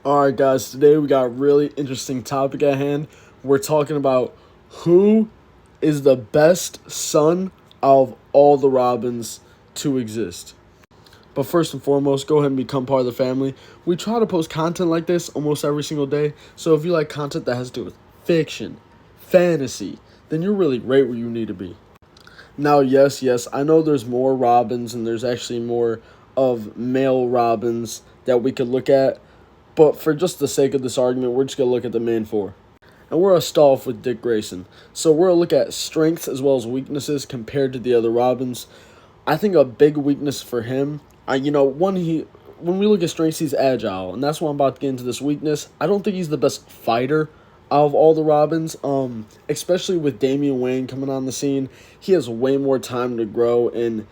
All right, guys, today we got a really interesting topic at hand. We're talking about who is the best son of all the Robins to exist. But first and foremost, go ahead and become part of the family. We try to post content like this almost every single day. So if you like content that has to do with fiction, fantasy, then you're really right where you need to be. Now, yes, I know there's more Robins and there's actually more of male Robins that we could look at. But for just the sake of this argument, we're just going to look at the main four. And we're going to start off with Dick Grayson. So we're going to look at strengths as well as weaknesses compared to the other Robins. I think a big weakness for him, when we look at strengths, he's agile. And that's why I'm about to get into this weakness. I don't think he's the best fighter out of all the Robins, especially with Damian Wayne coming on the scene. He has way more time to grow. And,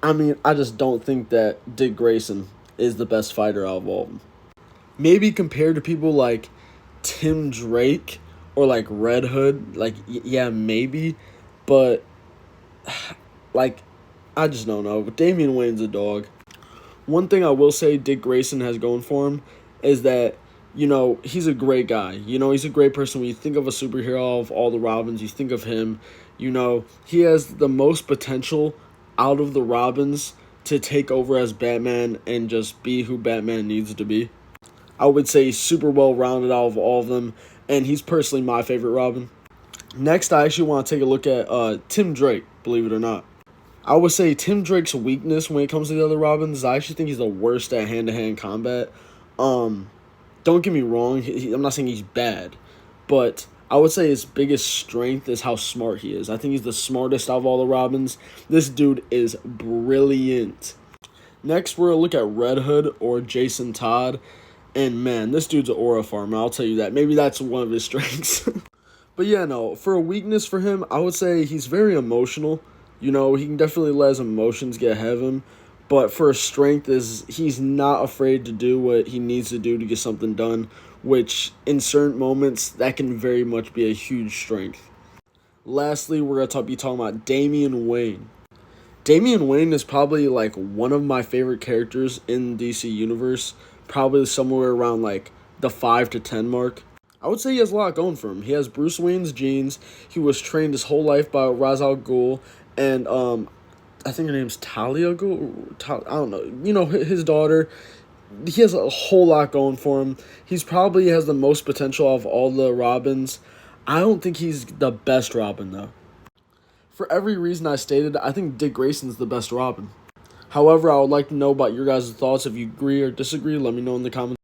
I just don't think that Dick Grayson is the best fighter out of all of them. Maybe compared to people like Tim Drake or like Red Hood, yeah, maybe, but like I just don't know. But Damian Wayne's a dog. One thing I will say Dick Grayson has going for him is that he's a great guy. He's a great person. When you think of a superhero of all the Robins, you think of him. He has the most potential out of the Robins to take over as Batman and just be who Batman needs to be. I would say he's super well rounded out of all of them, and he's personally my favorite Robin. Next, I actually want to take a look at Tim Drake, believe it or not. I would say Tim Drake's weakness when it comes to the other Robins, I actually think he's the worst at hand-to-hand combat. Don't get me wrong, I'm not saying he's bad, but I would say his biggest strength is how smart he is. I think he's the smartest out of all the Robins. This dude is brilliant. Next, we're going to look at Red Hood or Jason Todd. And man, this dude's an aura farmer, I'll tell you that. Maybe that's one of his strengths. But yeah, no, for a weakness for him, I would say he's very emotional. He can definitely let his emotions get ahead of him. But for a strength is he's not afraid to do what he needs to do to get something done, which in certain moments, that can very much be a huge strength. Lastly, we're going to be talking about Damian Wayne. Damian Wayne is probably like one of my favorite characters in DC Universe. Probably somewhere around like the 5 to 10 mark. I would say he has a lot going for him. He has Bruce Wayne's genes. He was trained his whole life by Ra's al Ghul, and I think her name's Talia Ghul. I don't know. His daughter. He has a whole lot going for him. He's probably has the most potential of all the Robins. I don't think he's the best Robin though. For every reason I stated, I think Dick Grayson's the best Robin. However, I would like to know about your guys' thoughts. If you agree or disagree, let me know in the comments.